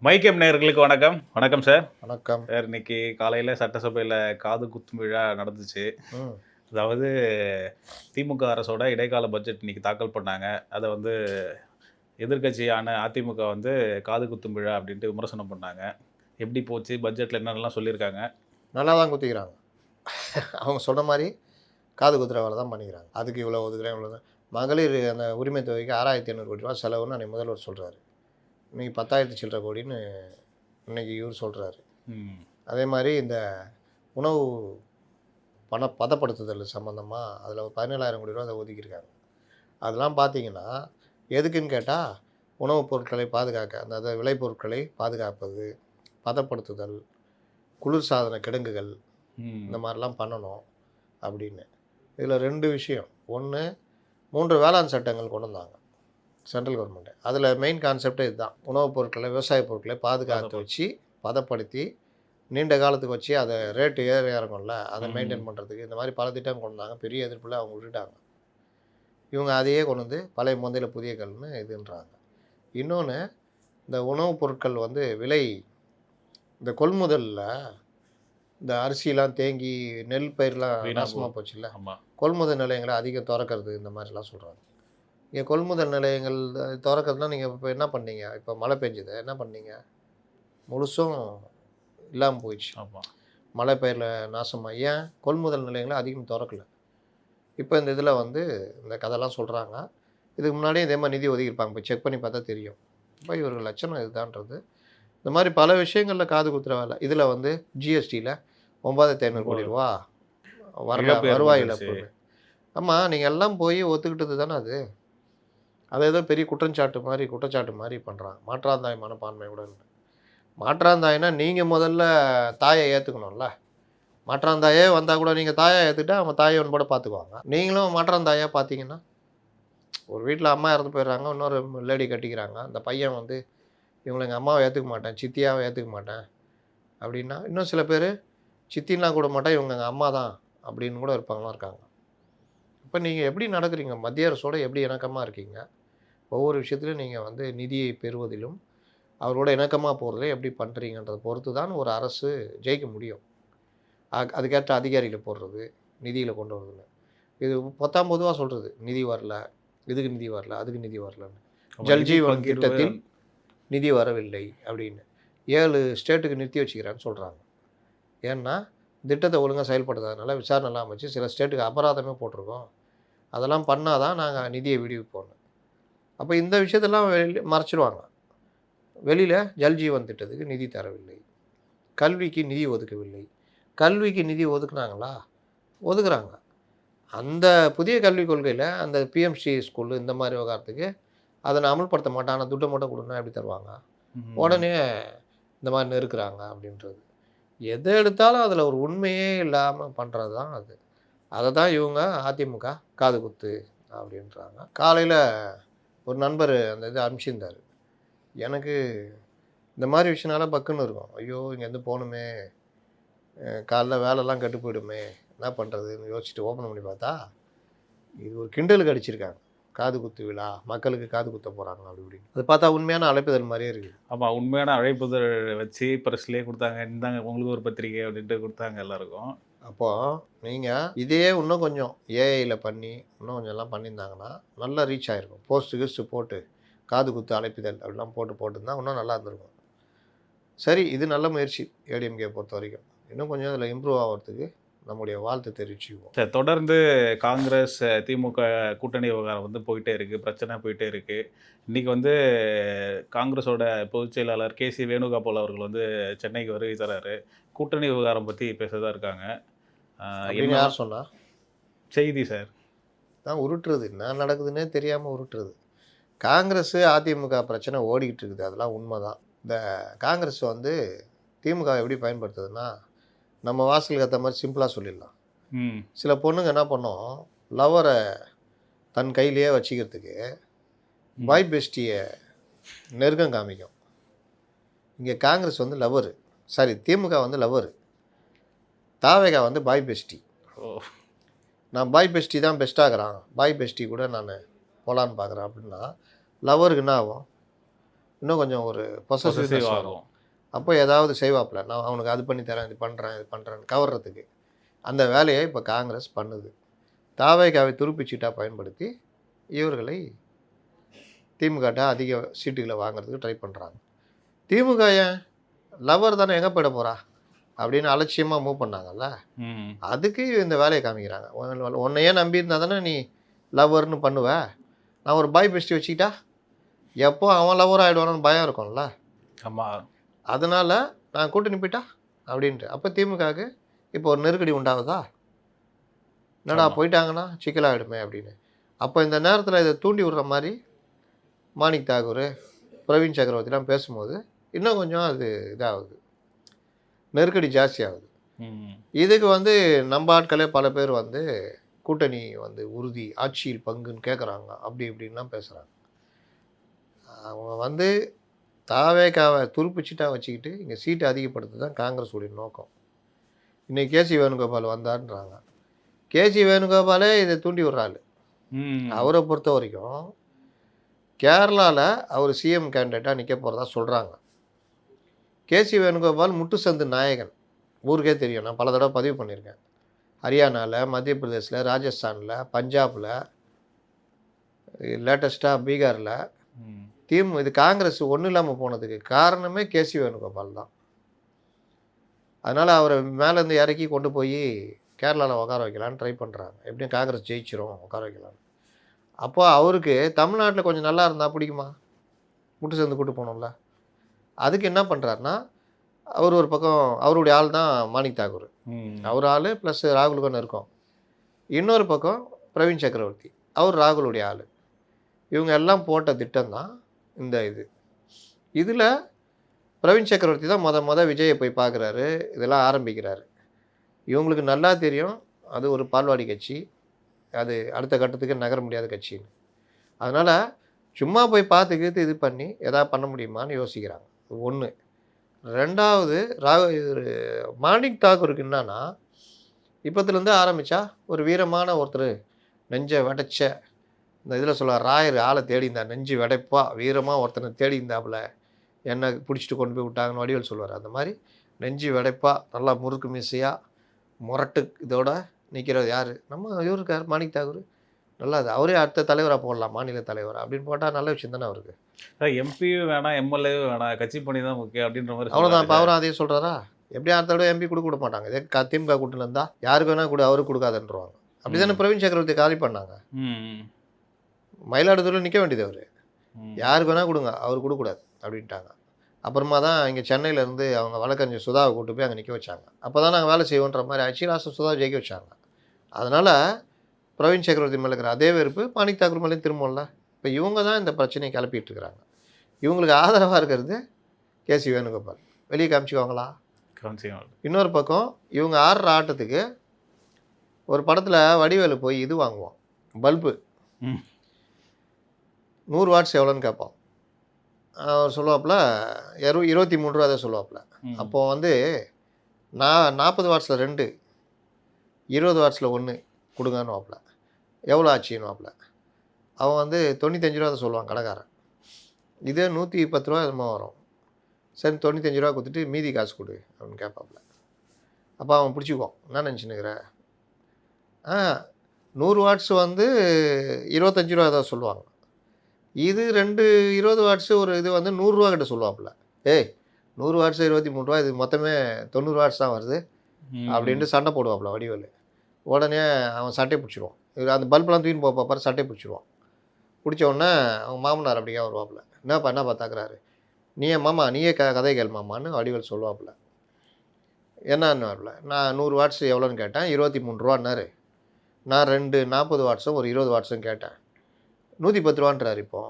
மைக்கேம் நேயர்களுக்கு வணக்கம். வணக்கம் சார். வணக்கம். சார் இன்னைக்கு காலையில சட்டசபையில காது குத்தும் விழா நடந்துச்சு. ம். அதாவது திமுக அரசோட இடைக்கால பட்ஜெட் இன்னைக்கு தாக்கல் பண்ணாங்க. அத வந்து எதிர்க்கட்சியான அதிமுக வந்து காது குத்தும் விழா அப்படின்ட்டு விமர்சனம் பண்ணாங்க. எப்படி போச்சு? பட்ஜெட்ல என்னென்னலாம் சொல்லியிருக்காங்க? நல்லா தான் குத்திக்கிறாங்க. அவங்க சொன்ன மாரி காது குத்துற வேல தான் பண்ணிக்கிறாங்க. அதுக்கு இவ்வளோ ஒதுக்குறேன், இவ்வளோ தான். மகளிர் அந்த உரிமை தொகைக்கு ரூ. 6,500 கோடி செலவுன்னு அன்னைக்கு முதல்வர் சொல்றாரு. இன்னைக்கு 10,000 சில்லற கோடின்னு இன்னைக்கு இவரு சொல்றாரு. ம். அதே மாரி இந்த உணவு பதப்படுத்துதல் சம்மந்தமா அதில ஒரு ரூ. 17,000 கோடி அத ஒதுக்கியிருக்காங்க. அதெல்லாம் பார்த்தீங்கன்னா, எதுக்குன்னு கேட்டா, உணவுப் பொருட்களை பாதுகாக்க, அந்த விளைபொருட்களை பாதுகாப்பது, பதப்படுத்துதல், குளிர்சாதன கிடங்குகள் ம். இந்த மாதிரிலாம் பண்ணணும் அப்படின்னு. இதில் 2 விஷயம். ஒண்ணு 3 வேளாண் சட்டங்கள் கொண்டு வந்தாங்க சென்ட்ரல் கவர்மெண்ட். அதில் மெயின் கான்செப்டே இதுதான். உணவுப் பொருட்களை, விவசாய பொருட்களை பாதுகாத்து வச்சு, பதப்படுத்தி, நீண்ட காலத்துக்கு வச்சு அதை ரேட்டு ஏற இறங்கும்ல, அதை மெயின்டைன் பண்ணுறதுக்கு இந்த மாதிரி பல திட்டம் கொண்டு வந்தாங்க. பெரிய எதிர்ப்பில் அவங்க விட்டுட்டாங்க. இவங்க அதையே கொண்டு வந்து பழைய மொந்தையில் புதிய கல்னு இதுன்றாங்க. இன்னொன்று, இந்த உணவுப் பொருட்கள் வந்து விலை, இந்த கொள்முதலில் இந்த அரிசிலாம் தேங்கி நெல் பயிர்லாம் நாசமாக போச்சுல்ல, கொள்முதல் நிலையங்களை அதிகம் திறக்கிறது இந்த மாதிரிலாம் சொல்கிறாங்க. இங்கே கொள்முதல் நிலையங்கள் திறக்கிறதுலாம் நீங்கள் இப்போ என்ன பண்ணீங்க? இப்போ மழை பெஞ்சுது என்ன பண்ணீங்க? முழுசும் இல்லாமல் போயிடுச்சு. மழை பயிரில் நாசமாக. ஏன் கொள்முதல் நிலையங்களை அதிகம் திறக்கல? இப்போ இந்த இதில் வந்து இந்த கதைலாம் சொல்கிறாங்க. இதுக்கு முன்னாடியே இதே மாதிரி நிதி ஒதுக்கியிருப்பாங்க. இப்போ செக் பண்ணி பார்த்தா தெரியும். இப்போ இவர்கள் லட்சணம் இதுதான்றது. இந்த மாதிரி பல விஷயங்களில் காது குத்துற வேலை. இதில் வந்து ஜிஎஸ்டியில் 9,500 கோடி ரூபா வருவாய் இழப்பு. ஆமாம், நீங்கள் எல்லாம் போய் ஒத்துக்கிட்டது தானே அது. அதை ஏதோ பெரிய குற்றச்சாட்டு மாதிரி பண்ணுறாங்க. மாற்றாந்தாய் மனப்பான்மை கூட இல்லை. மாற்றாந்தாய்னா நீங்கள் முதல்ல தாயை ஏற்றுக்கணும்ல. மாற்றாந்தாயே வந்தால் கூட நீங்கள் தாயை ஏற்றுக்கிட்டா அவங்க தாயை கூட பார்த்துக்குவாங்க. நீங்களும் மாற்றாந்தாயாக பார்த்தீங்கன்னா, ஒரு வீட்டில் அம்மா இறந்து போயிடுறாங்க, இன்னொரு லேடி கட்டிக்கிறாங்க. அந்த பையன் வந்து இவங்களை எங்கள் அம்மாவை ஏற்றுக்க மாட்டேன், சித்தியாவை ஏற்றுக்க மாட்டேன் அப்படின்னா, இன்னும் சில பேர் சித்தின்லாம் கூட மாட்டேன், இவங்க எங்கள் அம்மா தான் அப்படின்னு கூட இருக்காங்க. இப்போ நீங்கள் எப்படி நடக்கிறீங்க? மத்திய அரசோட எப்படி இணக்கமாக இருக்கீங்க? ஒவ்வொரு விஷயத்துலையும் நீங்கள் வந்து நிதியை பெறுவதிலும் அவரோட இணக்கமாக போகிறதுலையும் எப்படி பண்ணுறீங்கன்றதை பொறுத்து தான் ஒரு அரசு ஜெயிக்க முடியும். அதுக்கேற்ற அதிகாரிகளை போடுறது, நிதியில் கொண்டு வரதுன்னு. இது பொதுவாக சொல்கிறது, நிதி வரல, இதுக்கு நிதி வரல, அதுக்கு நிதி வரலன்னு. ஜல்ஜீவன் திட்டத்தில் நிதி வரவில்லை அப்படின்னு 7 ஸ்டேட்டுக்கு நிறுத்தி வச்சுக்கிறான்னு சொல்கிறாங்க. ஏன்னா திட்டத்தை ஒழுங்காக செயல்படுறதுனால விசாரணைலாம் வச்சு சில ஸ்டேட்டுக்கு அபராதமே போட்டிருக்கோம். அதெல்லாம் பண்ணால் தான் நாங்கள் நிதியை விடுவிப்போம். அப்போ இந்த விஷயத்தெல்லாம் மறைச்சிடுவாங்க. வெளியில் ஜல்ஜீவன் திட்டத்துக்கு நிதி தரவில்லை, கல்விக்கு நிதி ஒதுக்கவில்லை. கல்விக்கு நிதி ஒதுக்குனாங்களா? ஒதுக்குறாங்க. அந்த புதிய கல்விக் கொள்கையில் அந்த பிஎம்சி ஸ்கூலு இந்த மாதிரி விவகாரத்துக்கு அதை அமல்படுத்த மாட்டாங்க. ஆனால் துட்டை மட்டும் கொடுனா எப்படி தருவாங்க? உடனே இந்த மாதிரி நெருக்குறாங்க அப்படின்றது. எதை எடுத்தாலும் அதில் ஒரு உண்மையே இல்லாமல் பண்ணுறது தான் அது. அதை தான் இவங்க அதிமுக காது குத்து அப்படின்றாங்க. காலையில் ஒரு நண்பர் அந்த இது அனுப்பிச்சிருந்தார். எனக்கு இந்த மாதிரி விஷயனால பக்குன்னு இருக்கும். ஐயோ, இங்கேருந்து போகணுமே, காலைல வேலைலாம் கெட்டு போயிடுமே, என்ன பண்ணுறதுன்னு யோசிச்சுட்டு ஓப்பன் பண்ணி பார்த்தா இது ஒரு கிண்டலுக்கு அடிச்சிருக்காங்க. காது குத்து விழா, மக்களுக்கு காது குத்த போகிறாங்க அப்படி இப்படின்னு. அது பார்த்தா உண்மையான அழைப்புதல் மாதிரியே இருக்குது. ஆமாம், உண்மையான அழைப்புதல் வச்சு ப்ரெஸ்லேயே கொடுத்தாங்க. இந்தாங்க உங்களுக்கு ஒரு பத்திரிக்கை அப்படின்ட்டு கொடுத்தாங்க எல்லாருக்கும். அப்போது நீங்கள் இதே இன்னும் கொஞ்சம் ஏஐயில் பண்ணி இன்னும் கொஞ்சம் எல்லாம் பண்ணியிருந்தாங்கன்னா நல்லா ரீச் ஆகிருக்கும். போஸ்ட்டு போட்டு காது குத்து அழைப்புதல் அப்படிலாம் போட்டுருந்தா இன்னும் நல்லா இருந்திருக்கும். சரி, இது நல்ல முயற்சி ஏடிஎம்கே பொறுத்த வரைக்கும். இன்னும் கொஞ்சம் அதில் இம்ப்ரூவ் ஆகிறதுக்கு நம்முடைய வாழ்த்து தெரிவிச்சுக்குவோம். சார், தொடர்ந்து காங்கிரஸ் திமுக கூட்டணி விவகாரம் வந்து போயிட்டே இருக்குது, பிரச்சனை போயிட்டே இருக்குது. இன்றைக்கி வந்து காங்கிரஸோட பொதுச் செயலாளர் கேசி வேணுகோபால் அவர்கள் வந்து சென்னைக்கு வருகை தராரு. கூட்டணி விவகாரம் பற்றி பேசதான் இருக்காங்க. என்ன யார் சொன்னா? செய்தி சார் தான் உருட்டுறது, என்ன நடக்குதுன்னே தெரியாமல் உருட்டுறது. காங்கிரஸ் அதிமுக பிரச்சனை ஓடிக்கிட்டு இருக்குது, அதெல்லாம் உண்மை தான். இந்த காங்கிரஸ் வந்து திமுக எப்படி பயன்படுத்துதுன்னா, நம்ம வாசலுக்கு ஏற்ற மாதிரி சிம்பிளாக சொல்லிடலாம். சில பொண்ணுங்க என்ன பண்ணோம், லவரை தன் கையிலேயே வச்சுக்கிறதுக்கு பாய் பெஸ்டியை நெருக்கம் காமிக்கும். இங்கே காங்கிரஸ் வந்து லவரு, சாரி திமுக வந்து லவரு, தாவேகா வந்து பாய் பெஸ்டி. நான் பாய் பெஸ்டி தான் பெஸ்ட்டாகிறான், பாய் பெஸ்டி கூட நான் போகலான்னு பார்க்குறேன் அப்படின்னா லவருக்கு என்ன ஆகும்? இன்னும் கொஞ்சம் ஒரு பொசசிவ்னஸ் பொசசிவ் வரும். ஆகும். அப்போ ஏதாவது செய்வாப்புல, நான் அவனுக்கு அது பண்ணி தரேன், இது பண்ணுறேன், இது பண்ணுறேன்னு கவர்றதுக்கு. அந்த வேலையை இப்போ காங்கிரஸ் பண்ணுது. தாவேகாவை துருப்பிச்சீட்டா பயன்படுத்தி இவர்களை திமுகட்ட அதிக சீட்டுகளை வாங்குறதுக்கு ட்ரை பண்ணுறாங்க. திமுக ஏன் லவர் தானே எங்கே போயிட போகிறா அப்படின்னு அலட்சியமாக மூவ் பண்ணாங்கல்ல, ம். அதுக்கு இந்த வேலையை காமிக்கிறாங்க. உன்னையே நம்பி இருந்தா தானே நீ லவர்னு பண்ணுவ. நான் ஒரு பாய் பெஸ்டி வச்சுக்கிட்டா எப்போ அவன் லவர் ஆகிடுவானு பயம் இருக்கும்ல. ஆமா. அதனால் நான் கூட்டணி போயிட்டா அப்படின்ட்டு. அப்போ திமுகவுக்கு இப்போ ஒரு நெருக்கடி உண்டாகுதா? என்னடா ஆமா. போயிட்டாங்கன்னா சிக்கலாகிடுமே அப்படின்னு. அப்போ இந்த நேரத்தில் இதை தூண்டி விடுற மாதிரி மாணிக் தாகூர், பிரவீன் சக்கரவர்த்திலாம் பேசும்போது இன்னும் கொஞ்சம் அது இதாகுது, நெருக்கடி ஜாஸ்தியாகுது. ம். இதுக்கு வந்து நம்ம ஆட்களே பல பேர் வந்து கூட்டணி வந்து உறுதி, ஆட்சியில் பங்குன்னு கேட்குறாங்க, அப்படி இப்படின்லாம் பேசுகிறாங்க. அவங்க வந்து தாவேகாவை துருப்பிச்சிட்டா வச்சுக்கிட்டு இங்கே சீட்டை அதிகப்படுத்து தான் காங்கிரஸுடைய நோக்கம். இன்றைக்கி கேசி வேணுகோபால் வந்தார்ன்றாங்க. கேசி வேணுகோபாலே இதை தூண்டி விடுறாள். ம். அவரை பொறுத்த வரைக்கும் கேரளாவில் அவர் சிஎம் கேண்டிடேட்டாக நிற்க போகிறதா சொல்கிறாங்க. கேசி வேணுகோபால் முட்டுசந்து நாயகன், ஊருக்கே தெரியும். நான் பல தடவை பதிவு பண்ணியிருக்கேன். ஹரியானாவில், மத்திய பிரதேசில், ராஜஸ்தானில், பஞ்சாபில், லேட்டஸ்ட்டாக பீகாரில் ம். இது காங்கிரஸ் ஒன்றும் இல்லாமல் போனதுக்கு காரணமே கேசி வேணுகோபால் தான். அதனால் அவரை மேலேருந்து இறக்கி கொண்டு போய் கேரளாவில் உட்கார வைக்கலான்னு ட்ரை பண்ணுறாங்க. எப்படியும் காங்கிரஸ் ஜெயிச்சிரும், உட்கார வைக்கலான்னு. அப்போ அவருக்கு தமிழ்நாட்டில் கொஞ்சம் நல்லா இருந்தால் பிடிக்குமா? முட்டு சேர்ந்து கூட்டு போனோம்ல. அதுக்கு என்ன பண்ணுறாருன்னா, அவர் ஒரு பக்கம் அவருடைய ஆள் தான் மாணிக் தாகூர். ம். அவர் ஆள் ப்ளஸ் ராகுலுக்கு இருக்கும். இன்னொரு பக்கம் பிரவீன் சக்கரவர்த்தி, அவர் ராகுலுடைய ஆள். இவங்க எல்லாம் போட்ட திட்டம் தான் இந்த இதில் பிரவீன் சக்கரவர்த்தி தான் மொத விஜயை போய் பார்க்குறாரு, இதெல்லாம் ஆரம்பிக்கிறாரு. இவங்களுக்கு நல்லா தெரியும் அது ஒரு பால்வாடி கட்சி, அது அடுத்த கட்டத்துக்கு நகர முடியாத கட்சின்னு. அதனால் சும்மா போய் பார்த்துக்கிட்டு இது பண்ணி எதாவது பண்ண முடியுமான்னு யோசிக்கிறாங்க. ஒன்று. ரெண்டாவது, மாணிக் தாகூருக்கு என்னன்னா, இப்போத்துலேருந்து ஆரம்பித்தா ஒரு வீரமான ஒருத்தர், நெஞ்சை வெடைச்ச, இந்த இதில் சொல்லுவார் ராயர் ஆளை தேடி இருந்தார், நெஞ்சு வெடைப்பா வீரமாக ஒருத்தனை தேடி இருந்தாப்புல, என்னை பிடிச்சிட்டு கொண்டு போய் விட்டாங்கன்னு வடிவேல் சொல்லுவார். அந்த மாதிரி நெஞ்சு வெடைப்பா நல்லா முறுக்கு மீசையாக முரட்டு இதோட நிற்கிறது யார்? நம்ம இவர் இருக்கார் மாணிக் தாகூர். நல்லா அது அவரே அடுத்த தலைவராக போடலாம், மாநில தலைவர் அப்படின்னு போட்டால் நல்ல விஷயம் தானே அவருக்கு. எம்பியும் வேணாம், எம்எல்ஏவும் வேணாம், கட்சி பணி தான் முக்கியம் அப்படின்ற மாதிரி அவ்வளோதான். இப்போ சொல்றாரு. அவரும் அதே சொல்கிறாரா? எப்படியும் அடுத்த தடவை எம்பி கொடுக்க மாட்டாங்க. இதே திமுக கூட்டணியில் இருந்தால் யாருக்கு வேணால் கூட அவருக்கு கொடுக்காதுன்றவாங்க. அப்படி தானே பிரவீன் சக்கரவர்த்தி காலி பண்ணாங்க. ம். மயிலாடுதுறையில் நிற்க வேண்டியது அவர். ம். யாருக்கு வேணால் கொடுங்க, அவர் கொடுக்கக்கூடாது அப்படின்ட்டாங்க. அப்புறமா தான் இங்கே சென்னையிலேருந்து அவங்க வழக்கறிஞர் சுதாவை கூட்டு போய் அங்கே நிற்க வச்சாங்க. அப்போ தான் நாங்கள் வேலை செய்வோன்ற மாதிரி ஆச்சு. லாஸ்ட்டு சுதாவை ஜெயிக்க வச்சாங்க. அதனால் பிரவீன் சக்கரவர்த்தி மேலே இருக்கிற அதே வெறுப்பு மாணிக் தாகூர் மேலேயும் திரும்பல. இப்போ இவங்க தான் இந்த பிரச்சனையை கிளப்பிட்டு இருக்கிறாங்க. இவங்களுக்கு ஆதரவாக இருக்கிறது கேசி வேணுகோபால். வெளியே காமிச்சுக்குவாங்களா? கவனிச்சிங்க. இன்னொரு பக்கம் இவங்க ஆடுற ஆட்டத்துக்கு ஒரு படத்தில் வடிவேலு போய் இது வாங்குவான், பல்பு. ம். 100 வாட்ஸ் எவ்வளோன்னு கேட்பான். அவர் சொல்லுவாப்புல 23 ரூபா தான் சொல்லுவாப்புல. ம். அப்போது வந்து நான் 40 வாட்ஸில் 2, 20 வாட்ஸில் 1 கொடுங்கன்னு வாப்புல. எவ்வளோ ஆச்சுன்னு வாப்புல. அவன் வந்து 95 ரூபா தான் சொல்லுவான் கடைக்காரன். இதே 110 ரூபா என்னமோ வரும். சரி 95 ரூபா கொடுத்துட்டு மீதி காசு கொடு அப்படின்னு கேட்பாப்புல. அப்போ அவன் பிடிச்சிக்குவான். என்ன நினச்சினுக்கிற? 100 வாட்ஸ் வந்து 25 ரூபா தான் சொல்லுவாங்க. இது 20 வாட்ஸு ஒரு இது வந்து 100 ரூபா கிட்ட சொல்லுவாப்புல. ஏய் 100 வாட்ஸு 23 ரூபா, இது மொத்தமே 90 வாட்ஸ் தான் வருது அப்படின்ட்டு சண்டை போடுவாப்புல வடிவேலு. உடனே அவன் சட்டையை பிடிச்சிடுவான். இவர் அந்த பல்பெலாம் தூக்கின்னு போக பார்ப்பாரு, சட்டையை பிடிச்சிடுவான். பிடிச்ச உடனே அவங்க மாமனார் அப்படியே வருவாப்புல. என்னப்பா தாக்குறாரு? நீயே மாமா நீயே கதை கேள் மாமான்னு வடிவேல் சொல்லுவாப்புல. என்னன்னாப்புல, நான் 100 வாட்ஸ் எவ்வளோன்னு கேட்டேன், 23 ரூபான்னாரு. நான் 2 40 வாட்ஸும் ஒரு 20 வாட்ஸும் கேட்டேன், 110 ரூபான்றார். இப்போ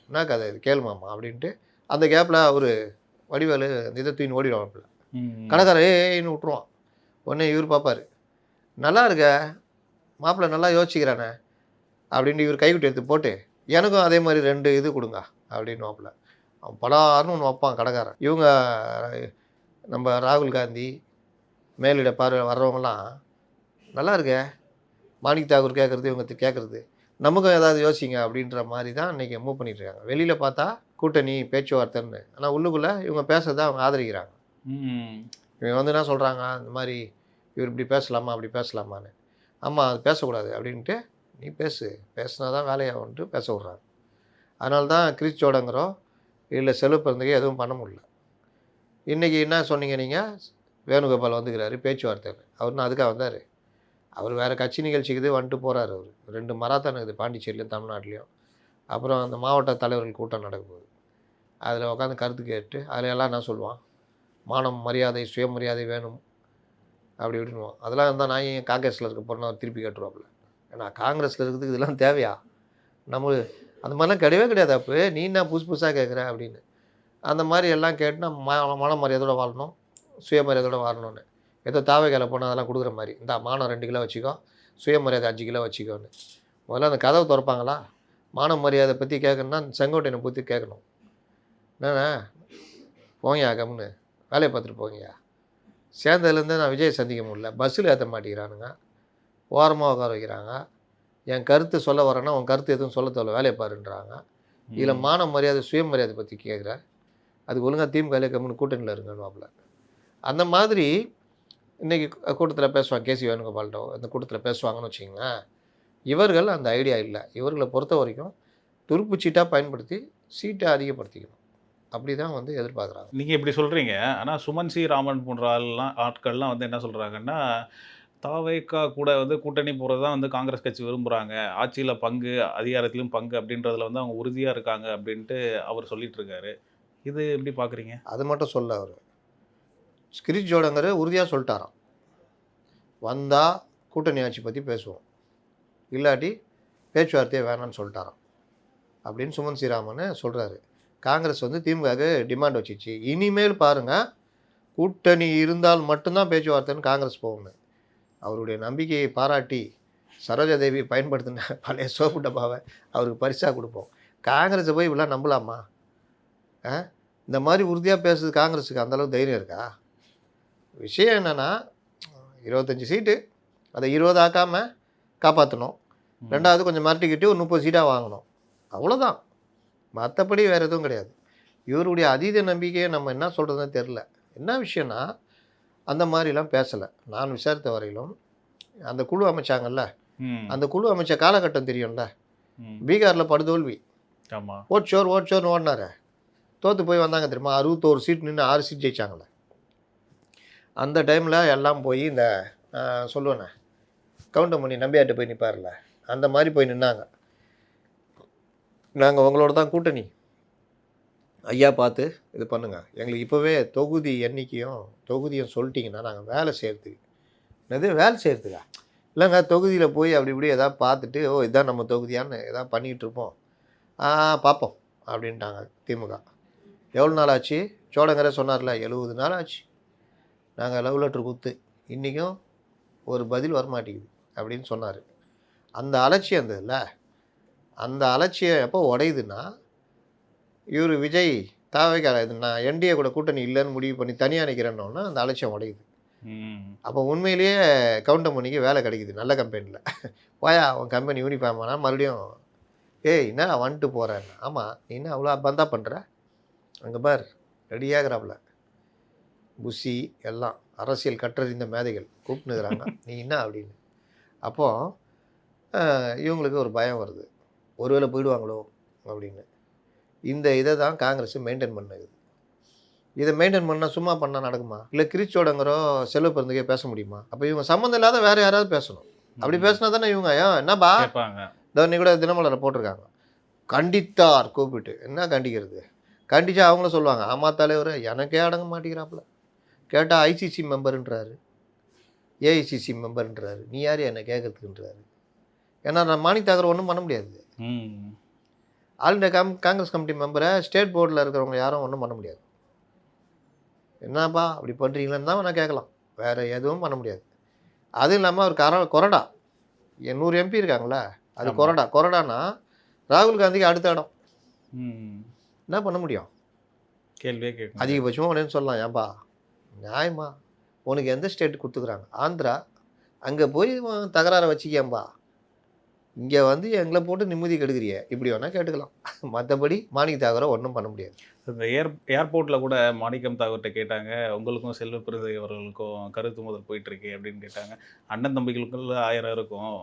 என்ன கதை இது, கேள் மாமா அப்படின்ட்டு அந்த கேப்பில் அவர் வடிவேலு இதை தூக்கின்னு ஓடிடுவாப்புல. கடைக்காரர் ஏன்னு விட்ருவான். உடனே இவர் பார்ப்பார், நல்லா இருக்க மாப்பிள்ளை, நல்லா யோசிக்கிறானே அப்படின்ட்டு இவர் கைக்குட்டி எடுத்து போட்டு, எனக்கும் அதே மாதிரி 2 இது கொடுங்க அப்படின்னு வாப்பில். அவன் பலாருன்னு ஒன்று வைப்பான் கடைக்காரன். இவங்க நம்ம ராகுல் காந்தி மேலிட பார்வை வர்றவங்களாம், நல்லா இருக்க மாணிக் தாகூர் கேட்குறது, இவங்க கேட்குறது, நமக்கும் ஏதாவது யோசிங்க அப்படின்ற மாதிரி தான் இன்றைக்கி மூவ் பண்ணிகிட்ருக்காங்க. வெளியில் பார்த்தா கூட்டணி பேச்சுவார்த்தைன்னு. ஆனால் உள்ளுக்குள்ளே இவங்க பேசுறதை அவங்க ஆதரிக்கிறாங்க. ம். இவங்க வந்து என்ன சொல்கிறாங்க, இந்த மாதிரி இவர் இப்படி பேசலாமா அப்படி பேசலாமான்னு. ஆமாம் அது பேசக்கூடாது அப்படின்ட்டு நீ பேசு, பேசுனா தான் வேலையாகும்ன்ட்டு பேச விட்றாங்க. அதனால தான் கிரிஸ் ஜோர்டங்கரோ இல்லை செல்வ பிறந்தகை எதுவும் பண்ண முடியல. இன்றைக்கி என்ன சொன்னீங்க நீங்கள், வேணுகோபால் வந்துக்கிறாரு பேச்சுவார்த்தைன்னு. அவருன்னு அதுக்காக வந்தார். அவர் வேறு கட்சி நிகழ்ச்சிக்குது வந்துட்டு போகிறாரு. அவர் 2 மராத்தான் இருக்குது பாண்டிச்சேரியிலையும் தமிழ்நாட்டிலையும். அப்புறம் அந்த மாவட்ட தலைவர்கள் கூட்டம் நடக்க போகுது. அதில் உட்காந்து கருத்து கேட்டு அதில் எல்லாம் என்ன சொல்லுவான், மானம் மரியாதை சுயமரியாதை வேணும் அப்படி இப்படின்னுவான். அதெல்லாம் இருந்தால் நான் ஏன் காங்கிரஸில் இருக்க போகிறேன்னு அவர் திருப்பி கேட்டுருவாப்புல. ஏன்னா காங்கிரஸில் இருக்கிறதுக்கு இதெல்லாம் தேவையா, நம்ம அந்த மாதிரிலாம் கிடையவே கிடையாது. அப்போ நீ என்ன புதுசு புதுசாக கேட்குற அப்படின்னு. அந்த மாதிரி எல்லாம் கேட்டு நம்ம மான மரியாதையோடு வாழணும், சுயமரியாதையோடு வாழணும்னு. ஏதோ தாவைக்கால போனால் அதெல்லாம் கொடுக்குற மாதிரி, இந்த மானம் 2 கிலோ வச்சுக்கோ, சுயமரியாதை 5 கிலோ வச்சுக்கோன்னு. முதல்ல அந்த கதவை திறப்பாங்களா, மான மரியாதை பற்றி கேட்கணுன்னா செங்கோட்டையனை பற்றி கேட்கணும். என்னண்ணா போங்கயா கம்முன்னு வேலையை பார்த்துட்டு போங்கயா. சேர்ந்ததுலேருந்து நான் விஜய் சந்திக்க முடியல, பஸ்ஸில் ஏற்ற மாட்டேங்கிறானுங்க, ஓரமாக உட்கார வைக்கிறாங்க. என் கருத்து சொல்ல வரேன்னா உன் கருத்து எதுவும் சொல்ல தேவையில்ல, வேலையை பாருன்றாங்க. இதில் மான மரியாதை சுயமரியாதை பற்றி கேட்குறேன், அதுக்கு ஒழுங்காக திமுக கம்முன்னு கூட்டணியில் இருங்கன்னு. அந்த மாதிரி இன்றைக்கி கூட்டத்தில் பேசுவாங்க கேசி வேணுகோபால்கிட்ட, அந்த கூட்டத்தில் பேசுவாங்கன்னு வச்சிங்களேன். இவர்கள் அந்த ஐடியா இல்லை. இவர்களை பொறுத்த வரைக்கும் துருப்பு சீட்டாக பயன்படுத்தி சீட்டை அதிகப்படுத்திக்கணும். அப்படி தான் வந்து எதிர்பார்க்குறாங்க. நீங்கள் இப்படி சொல்கிறீங்க. ஆனால் சுமன் சி ராமன் போன்ற ஆட்கள்லாம் வந்து என்ன சொல்கிறாங்கன்னா, தாவேகா கூட வந்து கூட்டணி போகிறது தான் வந்து காங்கிரஸ் கட்சி விரும்புகிறாங்க, ஆட்சியில் பங்கு அதிகாரத்திலும் பங்கு அப்படின்றதுல வந்து அவங்க உறுதியாக இருக்காங்க அப்படின்ட்டு அவர் சொல்லிட்டு இருக்காரு. இது எப்படி பார்க்குறீங்க? அது மட்டும் சொல்ல அவர் கிரிஸ் ஜோர்டங்கர் உறுதியாக சொல்லிட்டாராம், வந்தால் கூட்டணி ஆட்சி பற்றி பேசுவோம், இல்லாட்டி பேச்சுவார்த்தையே வேணான்னு சொல்லிட்டாராம் அப்படின்னு சுமன் ஸ்ரீராமன் சொல்கிறாரு. காங்கிரஸ் வந்து திமுகவுக்கு டிமாண்ட் வச்சிச்சு, இனிமேல் பாருங்கள் கூட்டணி இருந்தால் மட்டும்தான் பேச்சுவார்த்தைன்னு காங்கிரஸ் போகணும். அவருடைய நம்பிக்கையை பாராட்டி சரோஜா தேவி பயன்படுத்தின பழைய சோப்பு டப்பாவை அவருக்கு பரிசாக கொடுப்போம். காங்கிரஸை போய் இப்படிலாம் நம்பலாமா? இந்த மாதிரி உறுதியாக பேசுறது காங்கிரஸுக்கு அந்தளவுக்கு தைரியம் இருக்கா? விஷயம் என்னென்னா 25 சீட்டு அதை 20 ஆக்காமல் காப்பாற்றணும். 2வது கொஞ்சம் மிரட்டிக்கிட்டு ஒரு 30 சீட்டாக வாங்கணும், அவ்வளோதான். மற்றபடி வேறு எதுவும் கிடையாது. இவருடைய அதீத நம்பிக்கையை நம்ம என்ன சொல்கிறதுன்னு தெரில. என்ன விஷயம்னா அந்த மாதிரிலாம் பேசலை. நான் விசாரித்த வரையிலும் அந்த குழு அமைச்சாங்கல்ல, அந்த குழு அமைச்ச காலகட்டம் தெரியும்ல, பீகாரில் படுதோல்வி, ஆமாம், ஓட்சோர்னு ஓடினார், தோற்று போய் வந்தாங்க தெரியுமா, 61 சீட் நின்று 6 சீட் ஜெயிச்சாங்களே. அந்த டைமில் எல்லாம் போய் இந்த சொல்லுவேண்ணே கவுண்டமணி நம்பியாட்ட போய் நிற்பார்ல, அந்த மாதிரி போய் நின்னாங்க. நாங்கள் உங்களோட தான் கூட்டணி, ஐயா பார்த்து இது பண்ணுங்கள், எங்களுக்கு இப்போவே தொகுதி எண்ணிக்கையும் தொகுதியும் சொல்லிட்டிங்கன்னா நாங்கள் வேலை செய்கிறதுக்கு. என்னது வேலை செய்கிறதுக்கா? இல்லைங்க தொகுதியில் போய் அப்படி இப்படி எதாவது பார்த்துட்டு, ஓ இதுதான் நம்ம தொகுதியான்னு எதாவது பண்ணிகிட்டு இருப்போம், பார்ப்போம் அப்படின்ட்டாங்க திமுக. எவ்வளோ நாள் ஆச்சு? சோழங்கரை சொன்னார்ல, 70 நாள் ஆச்சு நாங்கள் லவ் லெட்ரு கொடுத்து, இன்றைக்கும் ஒரு பதில் வரமாட்டேங்குது அப்படின்னு சொன்னார். அந்த அலட்சியம் இருந்ததுல்ல, அந்த அலட்சியம் எப்போ உடையுதுன்னா, இவர் விஜய் தாவேக்கார இது நான் என்டிஏ கூட கூட்டணி இல்லைன்னு முடிவு பண்ணி தனியாக நிற்கிறேன்னொன்னா அந்த அலட்சியம் உடையுது. அப்போ உண்மையிலேயே கவுண்டமணிக்கு வேலை கிடைக்குது நல்ல கம்பெனியில். போயா அவன் கம்பெனி யூனிஃபார்ம் ஆனால் மறுபடியும் ஏய் என்ன வந்துட்டு போகிறேன். ஆமாம் நீ என்ன அவ்வளோ பந்தா பண்ணுற, அங்கே பார் ரெடியாகிறாப்புல புஷி எல்லாம் அரசியல் கற்றறிந்த மேதைகள் கூப்பிட்டுக்கிறாங்க, நீ என்ன அப்படின்னு. அப்போது இவங்களுக்கு ஒரு பயம் வருது, ஒருவேளை போயிடுவாங்களோ அப்படின்னு. இந்த இதை தான் காங்கிரஸ் மெயின்டைன் பண்ணுது. இதை மெயின்டைன் பண்ணால் சும்மா பண்ணால் நடக்குமா? இல்லை கிரிஸ் ஜோர்டங்கரோ செல்வ பிறந்தகை பேச முடியுமா? அப்போ இவங்க சம்மந்தம் இல்லாத வேறு யாராவது பேசணும். அப்படி பேசினா தானே இவங்க என்னப்பா தோனி கூட தினமலரை போட்டிருக்காங்க, கண்டித்தார் கூப்பிட்டு. என்ன கண்டிக்கிறது? கண்டிச்சா அவங்களும் சொல்லுவாங்க, ஆமாம் தலைவர் எனக்கே அடங்க மாட்டேங்கிறாப்புல, கேட்டால் ஐசிசி மெம்பருன்றாரு, ஏஐசிசி மெம்பருன்றாரு, நீ யார் என்னை கேட்குறதுக்குன்றாரு. ஏன்னா நான் மாணிக் தாக்கர் ஒன்றும் பண்ண முடியாது. ஆல் இண்டியா காங்கிரஸ் கமிட்டி மெம்பரை ஸ்டேட் போர்டில் இருக்கிறவங்க யாரும் ஒன்றும் பண்ண முடியாது. என்னப்பா அப்படி பண்ணுறீங்களேன்னு தான் நான் கேட்கலாம், வேறு எதுவும் பண்ண முடியாது. அதுவும் இல்லாமல் அவர் கொறடா 100 எம்பி இருக்காங்களே, அது கொறடானா ராகுல் காந்திக்கு அடுத்த இடம். என்ன பண்ண முடியும்? கேள்வியே கேட்க அதிகபட்சமாக உடனே சொல்லலாம், ஏன்பா நியாயமா உனக்கு எந்த ஸ்டேட் கொடுத்துக்குறாங்க, ஆந்திரா, அங்கே போய் தகராறை வச்சுக்கேன்பா, இங்கே வந்து எங்களை போட்டு நிம்மதி கெடுக்கிறிய, இப்படி வேணால் கேட்டுக்கலாம். மற்றபடி மாணிக்க தாகூரை ஒன்றும் பண்ண முடியாது. இந்த ஏர்போர்ட்டில் கூட மாணிக்கம் தாகூர்கிட்ட கேட்டாங்க, உங்களுக்கும் செல்வப்பிரதை அவர்களுக்கும் கருத்து மோதல் போயிட்டுருக்கு அப்படின்னு கேட்டாங்க. அண்ணன் தம்பிகளுக்குள்ள 1000 இருக்கும்.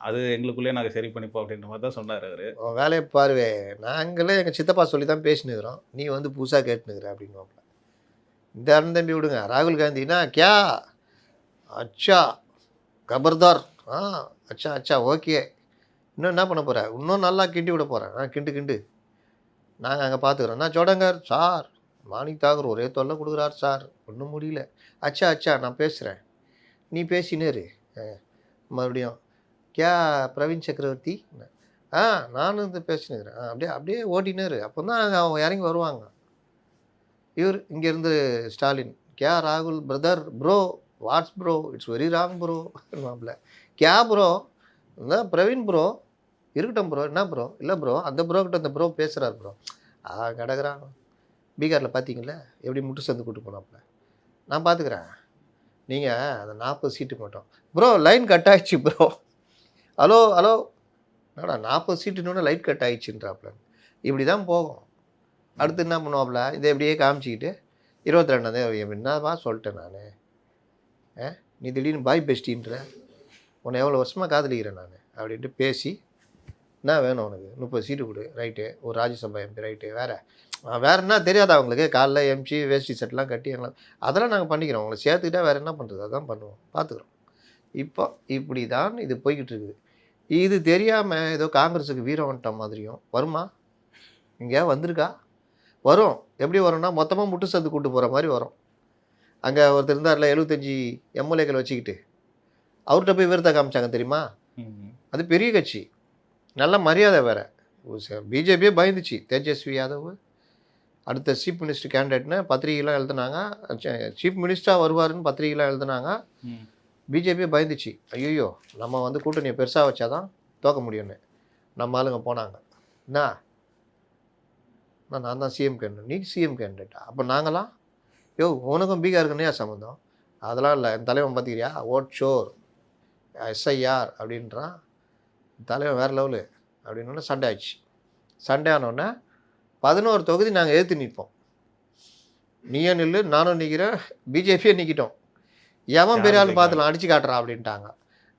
அது எங்களுக்குள்ளேயே நாங்கள் சரி பண்ணிப்போம் அப்படின்ற மாதிரி தான் சொன்னார் அவர். உன் வேலையை பாருவே, நாங்களே எங்கள் சித்தப்பா சொல்லி தான் பேசினுக்கிறோம், நீ வந்து புதுசாக கேட்டுனுக்குற அப்படின்வாப்புல. இந்த அண்ணன் தம்பி விடுங்க. ராகுல் காந்தினா கியா அச்சா கபர்தார், ஆ அச்சா அச்சா ஓகே, இன்னும் என்ன பண்ண போகிற, இன்னும் நல்லா கிண்டி விட போகிறேன், கிண்டு கிண்டு, நாங்கள் அங்கே பார்த்துக்குறோம். நான் ஜோடங்கர் சார், மாணிக் தாகூர் ஒரே தொல்லை கொடுக்குறார் சார், ஒன்றும் முடியல. அச்சா அச்சா நான் பேசுகிறேன், நீ பேசினேரு. மறுபடியும் கியா பிரவீன் சக்கரவர்த்தி, நானும் இந்த பேசினுக்கிறேன், அப்படியே அப்படியே ஓட்டினேரு. அப்போ தான் அவங்க இறங்கி வருவாங்க. இவர் இங்கேருந்து ஸ்டாலின், கியா ராகுல் brother bro, what's bro, it's very wrong bro மாப்பிள்ள. கியா ப்ரோ, பிரவீன் ப்ரோ, இருக்கட்டும் ப்ரோ, என்ன ப்ரோ, இல்லை ப்ரோ, அந்த ப்ரோ கிட்ட அந்த ப்ரோ பேசுகிறார் ப்ரோ. கிடக்குறான். பீகாரில் பார்த்தீங்களா எப்படி முட்டு சந்து கூட்டு போனாப்புல. நான் பார்த்துக்கிறேன், நீங்கள் அந்த 40 சீட்டு மட்டும் ப்ரோ, லைன் கட் ஆகிடுச்சு ப்ரோ, ஹலோ ஹலோ, என்னடா 40 சீட்டுன்னு லைட் கட் ஆகிடுச்சுன்றாப்புல. இப்படி தான் போகும். அடுத்து என்ன பண்ணுவாப்புல, இதை எப்படியே காமிச்சிக்கிட்டு 22 என்னப்பா சொல்லிட்டேன் நான், நீ திடீர்னு பாய் பெஸ்டின்ற, உன்னை எவ்வளோ வருஷமாக காதலிக்கிறேன் நான் அப்படின்ட்டு பேசி, என்ன வேணும் உனக்கு, 30 சீட்டு கொடு, ரைட்டு, ஒரு ராஜ்யசபா எம்பி, ரைட்டு, வேறு என்ன தெரியாதா அவங்களுக்கு, காலைல எம்சி வேஷ்டி செட்லாம் கட்டி எல்லாம் அதெல்லாம் நாங்கள் பண்ணிக்கிறோம், உங்களை சேர்த்துக்கிட்டா வேறு என்ன பண்ணுறது, அதான் பண்ணுவோம், பார்த்துக்குறோம். இப்போ இப்படி தான் இது போய்கிட்டு இருக்குது. இது தெரியாமல் ஏதோ காங்கிரஸுக்கு வீரம் வந்துட்ட மாதிரியும் வருமா, இங்கே வந்திருக்கா, வரும். எப்படி வரும்னா மொத்தமாக முட்டு சந்து கூட்டு போகிற மாதிரி வரும். அங்கே ஒருத்தர் இருந்தார்ல 75 எம்எல்ஏக்கள் வச்சுக்கிட்டு, அவர்கிட்ட போய் விருதை காமிச்சாங்க தெரியுமா. அது பெரிய கட்சி, நல்ல மரியாதை வேறு. பிஜேபியே பயந்துச்சு. தேஜஸ்வி யாதவ் அடுத்த சீஃப் மினிஸ்டர் கேண்டிடேட்னு பத்திரிகைலாம் எழுதுனாங்க, சீஃப் மினிஸ்டராக வருவாருன்னு பத்திரிகைலாம் எழுதுனாங்க. பிஜேபியே பயந்துச்சு, ஐயோ நம்ம வந்து கூட்டணியை பெருசாக வச்சாதான் தோக்க முடியும்னு. நம்ம ஆளுங்க போனாங்க, என்ன நான் தான் சிஎம் கேண்டிடேட், நீ சிஎம் கேண்டிடேட்டா, அப்போ நாங்களாம் உனக்கும் பீகாருக்கு என்ன சம்மந்தம், அதெல்லாம் இல்லை, என் தலைவன் பார்த்துக்கிறியா, ஓட் ஷோர் எஸ்ஐஆர் அப்படின்றான். தலைவன் வேறு லெவலு அப்படின்னோடனே சண்டை ஆயிடுச்சு. சண்டே ஆனோடனே 11 தொகுதி நாங்கள் எதிர்த்து நிற்போம், நீயே நில்லு நானும் நிற்கிறேன், பிஜேபியே நிற்கிட்டோம், எவன் பெரிய ஆள்னு பார்த்துலாம் அடிச்சு காட்டுறான் அப்படின்ட்டாங்க.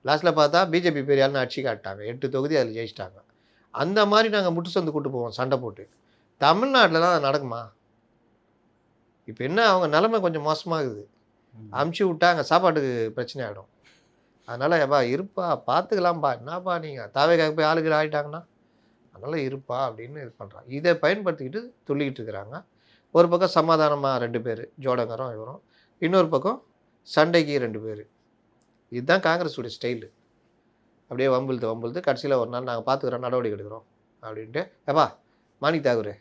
லாஸ்ட்டில் பார்த்தா பிஜேபி பெரிய ஆள்னு அடிச்சு காட்டாங்க, 8 தொகுதி அதில் ஜெயிச்சிட்டாங்க. அந்த மாதிரி நாங்கள் முட்டு சந்து கூட்டு போவோம் சண்டை போட்டு. தமிழ்நாட்டில் தான் அது நடக்குமா. இப்போ என்ன, அவங்க நிலைமை கொஞ்சம் மோசமாகுது, அமுச்சு விட்டா அங்கே சாப்பாட்டுக்கு பிரச்சனை ஆகிடும். அதனால் ஏப்பா இருப்பா, பார்த்துக்கலாம்ப்பா, என்னப்பா நீங்கள் தாவேக்காக போய் ஆளுகள் ஆகிட்டாங்கன்னா, அதனால் இருப்பா அப்படின்னு இது பண்ணுறாங்க. இதை பயன்படுத்திக்கிட்டு துள்ளிக்கிட்டு இருக்கிறாங்க. ஒரு பக்கம் சமாதானமாக 2 பேர், ஜோடங்கரும் இவரும், இன்னொரு பக்கம் சண்டைக்கு 2 பேர். இதுதான் காங்கிரஸுடைய ஸ்டைலு. அப்படியே வம்புழுத்து கடைசியில் ஒரு நாள் நாங்கள் பார்த்துக்குறோம், நடவடிக்கை எடுக்கிறோம் அப்படின்ட்டு. ஏப்பா மாணிக் தாகூர்,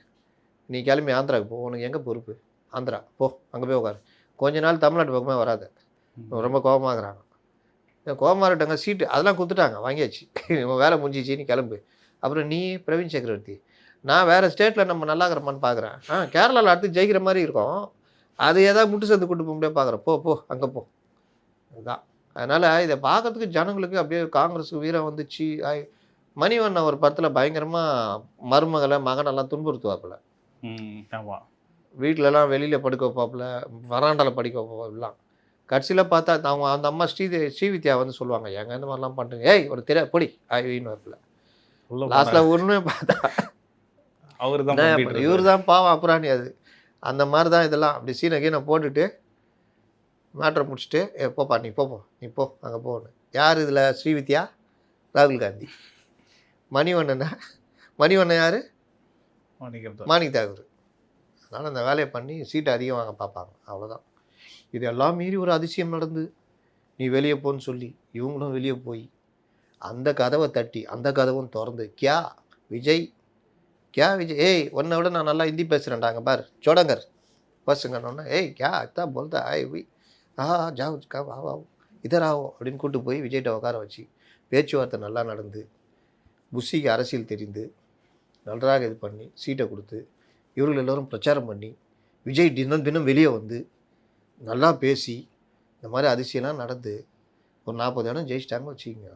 நீ கிளம்பி ஆந்திராவுக்கு போ, உனக்கு எங்கே பொறுப்பு, ஆந்திரா போ, அங்கே போய் உட்காரு, கொஞ்ச நாள் தமிழ்நாட்டு பக்கமே வராது, ரொம்ப கோபமாகறாங்க. கோபமாக இருக்கட்டாங்க, சீட்டு அதெல்லாம் கொடுத்துட்டாங்க, வாங்கியாச்சு, வேலை முடிஞ்சிச்சு, நீ கிளம்பு. அப்புறம் நீ பிரவீன் சக்கரவர்த்தி, நான் வேறு ஸ்டேட்டில் நம்ம நல்லா இருக்கிறோமான்னு பார்க்குறேன், கேரளாவில் அடுத்து ஜெயிக்கிற மாதிரி இருக்கும், அது ஏதாவது முட்டு சேர்ந்து கூட்டு போக முடியாது பார்க்குறேன், போ அங்கே போ. இதுதான். அதனால் இதை பார்க்கறதுக்கு ஜனங்களுக்கு அப்படியே காங்கிரஸுக்கு வீரம் வந்துச்சு. மணிவண்ணன் ஒரு படத்தில் பயங்கரமாக மருமகளை மகனெல்லாம் துன்புறுத்துவாப்புல. ஆமாம். வீட்டிலலாம் வெளியில் படுக்க வைப்பாப்புல, வராண்டாவில் படிக்க வைப்பாப்புலாம். கடைசியில் பார்த்தா அவங்க அந்த அம்மா ஸ்ரீவித்யா வந்து சொல்லுவாங்க, ஏங்க இந்த மாதிரிலாம் பண்ணுறீங்க, ஏய் ஒரு தெரியாது பொடி ஐவின்னு வைப்பில். லாஸ்ட்டில் ஒன்று பார்த்தா அவர் தான் இவர் தான் பாவம் அப்புறாணி. அது அந்த மாதிரி தான் இதெல்லாம். அப்படி சீனை போட்டுட்டு மேட்ரை முடிச்சுட்டு, போப்பா நீ போ அங்கே போகணும். யார் இதில் ஸ்ரீவித்யா, ராகுல் காந்தி. மணிவண்ணன் யார், மாணிக் தாகூர். அதனால் அந்த வேலையை பண்ணி சீட்டை அதிகம் வாங்க பார்ப்பாங்க, அவ்வளோதான். இதெல்லாம் மீறி ஒரு அதிசயம் நடந்து, நீ வெளியே போன்னு சொல்லி இவங்களும் வெளியே போய் அந்த கதவை தட்டி அந்த கதவும் திறந்து, கியா விஜய் ஏய் உன்னை விட நான் நல்லா ஹிந்தி பேசுகிறேன்டா, அங்கே பார் ஜோடங்கர் பஸ்ஸுங்கன்னொன்னே, ஏய் கியா அத்தா போல்தா வி ஜாவ் ஆவோ இதர் ஆவோ அப்படின்னு கூப்பிட்டு போய் விஜய்கிட்ட உட்கார வச்சு பேச்சுவார்த்தை நல்லா நடந்து, புஷிக்கு அரசியல் தெரிந்து நன்றாக இது பண்ணி சீட்டை கொடுத்து, இவர்கள் எல்லோரும் பிரச்சாரம் பண்ணி, விஜய் தினம் வெளியே வந்து நல்லா பேசி, இந்த மாதிரி அதிசயம்லாம் நடந்து ஒரு 40 இடம் ஜெயிச்சிட்டாங்க வச்சுக்கோங்க.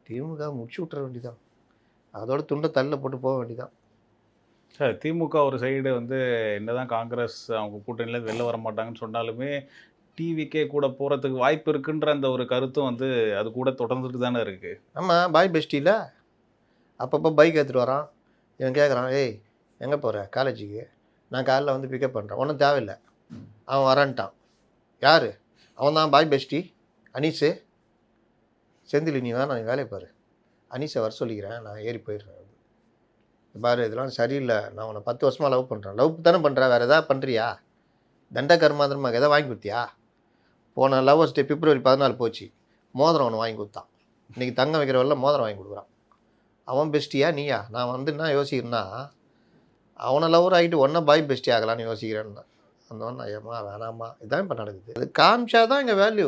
திமுக முடிச்சு விட்டுற வேண்டியதான், அதோட துண்டை தள்ள போட்டு போக வேண்டியதான். சார் திமுக ஒரு சைடு வந்து என்னதான் காங்கிரஸ் அவங்க கூட்டணியிலேருந்து வெளில வர மாட்டாங்கன்னு சொன்னாலுமே டிவிக்கே கூட போகிறதுக்கு வாய்ப்பு இருக்குன்ற அந்த ஒரு கருத்தும் வந்து அது கூட தொடர்ந்துட்டு தானே இருக்குது. ஆமாம், பாய் பெஸ்டியில் அப்பப்போ பைக் எடுத்துகிட்டு வரான். இவன் கேட்குறான், ஏய் எங்கே போகிற காலேஜுக்கு, நான் காலைல வந்து பிக்கப் பண்ணுறேன், ஒன்றும் தேவையில்லை, அவன் வரான்ட்டான். யார் அவன்? தான் பாய் பெஸ்டி அனீஸு. செந்தில் நீ வேணாம், நீ வேலையை பாரு, அனீஸை வர சொல்லிக்கிறேன், நான் ஏறி போயிடுறேன். பாரு இதெல்லாம் சரியில்லை, நான் உன்னை 10 வருஷமாக லவ் பண்ணுறேன். லவ் தானே பண்ணுறேன், வேறு எதாவது பண்ணுறியா? தண்ட கர்மாந்திரமாக எதாவது வாங்கி கொடுத்தியா? போன லவ்வர்ஸ் டே பிப்ரவரி 14 போச்சு, மோதிரம் ஒன்று வாங்கி கொடுத்தான். இன்றைக்கி தங்க வைக்கிற வரல மோதிரம் வாங்கி கொடுக்குறான். அவன் பெஸ்ட்டியா நீயா? நான் வந்து என்ன யோசிக்கிறேன்னா, அவனை லவர் ஆகிட்டு ஒன்றா பாய் பெஸ்டி ஆகலான்னு யோசிக்கிறேன்னு. அந்த ஒன்று ஏமா வேணாமா, இதுதான் இப்போ நடக்குது. அது காமிச்சா தான் இங்கே வேல்யூ.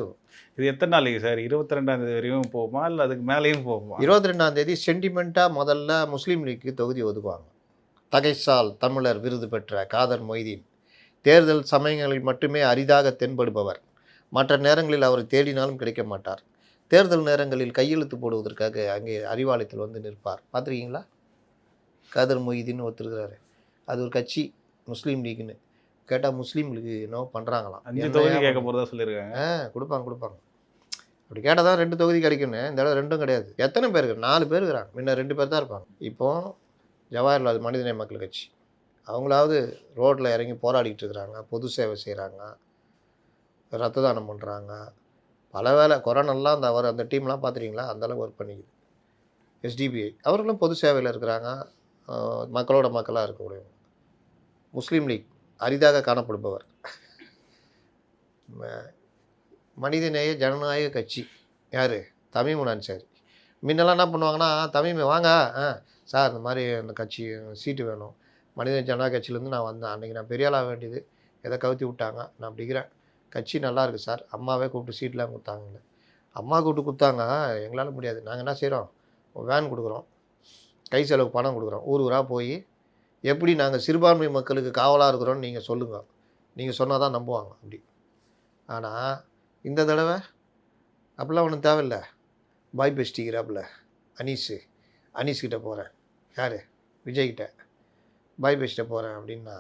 இது எத்தனை நாளைக்கு சார்? 22ஆம் தேதி வரையும் போகுமா, இல்லை அதுக்கு மேலேயும் போகுமா? 22ஆம் தேதி சென்டிமெண்ட்டாக முதல்ல முஸ்லீம் லீக்கு தொகுதி ஒதுக்குவாங்க. தகைசால் தமிழர் விருது பெற்ற காதர் மொய்தீன் தேர்தல் சமயங்களில் மட்டுமே அரிதாக தென்படுபவர். மற்ற நேரங்களில் அவர் தேடினாலும் கிடைக்க மாட்டார். தேர்தல் நேரங்களில் கையெழுத்து போடுவதற்காக அங்கே அறிவாலயத்தில் வந்து நிற்பார். பார்த்துருக்கீங்களா? காதர் மொய்தீன் ஒருத்தருக்கிறாரு, அது ஒரு கட்சி முஸ்லீம் லீக்னு. கேட்டால் முஸ்லீம் லீக் என்னவோ பண்ணுறாங்களாம். 5 தொகுதி கேட்க போகிறதா சொல்லியிருக்காங்க. கொடுப்பாங்க. அப்படி கேட்டால் தான் 2 தொகுதி கிடைக்குன்னு. இந்த தடவை 2ம் கிடையாது. எத்தனை பேர்? 4 பேர் இருக்கிறாங்க. முன்ன 2 பேர் தான் இருப்பாங்க. இப்போது ஜவஹர்லால் மனிதநேய மக்கள் கட்சி அவங்களாவது ரோட்டில் இறங்கி போராடிக்கிட்டு இருக்கிறாங்க, பொது சேவை செய்கிறாங்க, ரத்த தானம் பண்ணுறாங்க, பல வேலை. கொரோனாலாம் அந்த டீம்லாம் பார்த்துருக்கீங்களா? அந்தளவுக்கு ஒர்க் பண்ணிக்குது. எஸ்டிபிஐ அவர்களும் பொது சேவையில் இருக்கிறாங்க, மக்களோட மக்களாக இருக்கக்கூடியவங்க. முஸ்லீம் லீக் அரிதாக காணப்படுபவர். மனிதநேய ஜனநாயக கட்சி யார்? தமீமுன் அன்சாரி. முன்னெல்லாம் என்ன பண்ணுவாங்கன்னா, தமீம் வாங்க சார், இந்த மாதிரி அந்த கட்சி சீட்டு வேணும், மனித ஜனநாயக கட்சியிலேருந்து நான் வந்தேன், அன்றைக்கி நான் பெரிய ஆளாக வேண்டியது, எதை கவுத்தி விட்டாங்க, நான் அப்படிங்கிறேன், கட்சி நல்லா இருக்குது சார், அம்மாவே கூப்பிட்டு சீட்லாம் கொடுத்தாங்கன்னு. அம்மா கூப்பிட்டு கொடுத்தாங்க, எங்களால் முடியாது, நாங்கள் என்ன செய்கிறோம், வேன் கொடுக்குறோம், கை செலவு பணம் கொடுக்குறோம், ஊர் ஊராக போய் எப்படி நாங்கள் சிறுபான்மை மக்களுக்கு காவலாக இருக்கிறோன்னு நீங்கள் சொல்லுங்கள், நீங்கள் சொன்னால் தான் நம்புவாங்க அப்படி. ஆனால் இந்த தடவை அப்படிலாம் ஒன்றும் தேவையில்லை. பாய் பெஸ்டிக்கிறாப்புல அனீஸ்கிட்ட போகிறேன், யார்? விஜய்கிட்ட பாய் பெஸ்ட்டை போகிறேன் அப்படின்னா,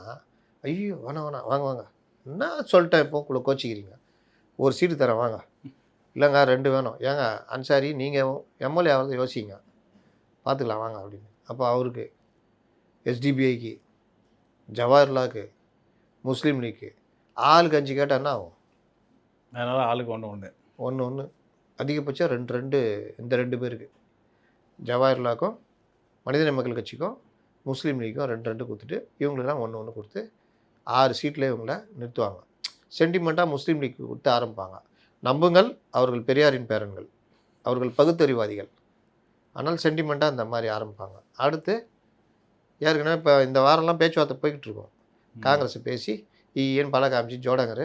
ஐயோ வேணாம் வாங்க என்ன சொல்லிட்டேன், இப்போ கோச்சிக்கிறீங்க, ஒரு சீட்டு தரேன் வாங்க, இல்லைங்க 2 வேணும், ஏங்க அன்சாரி நீங்கள் எம்எல்ஏ ஆகிறது யோசிங்க, பார்த்துக்கலாம் வாங்க அப்படின்னு. அப்போ அவருக்கு எஸ்டிபிஐக்கு, ஜவஹர்லாலுக்கு, முஸ்லீம் லீக்கு ஆளுக்கு 5 கேட்டால் என்ன ஆகும்? அதனால் ஆளுக்கு ஒன்று அதிகபட்சம் 2 இந்த 2 பேருக்கு, ஜவஹர்லாலுக்கும் மனிதநேய மக்கள் கட்சிக்கும் முஸ்லீம் லீக்கும் 2 கொடுத்துட்டு இவங்களுக்கெல்லாம் 1 கொடுத்து 6 சீட்டில் இவங்கள நிறுத்துவாங்க. சென்டிமெண்ட்டாக முஸ்லீம் லீக் கொடுத்து ஆரம்பிப்பாங்க. நம்புங்கள், அவர்கள் பெரியாரின் பேரன்கள், அவர்கள் பகுத்தறிவாதிகள், ஆனால் சென்டிமெண்ட்டாக இந்த மாதிரி ஆரம்பிப்பாங்க. அடுத்து ஏற்கனவே இப்போ இந்த வாரம்லாம் பேச்சுவார்த்தை போய்கிட்டு இருக்கோம். காங்கிரஸ் பேசி ஈன்னு பல காமிச்சு ஜோடங்கர்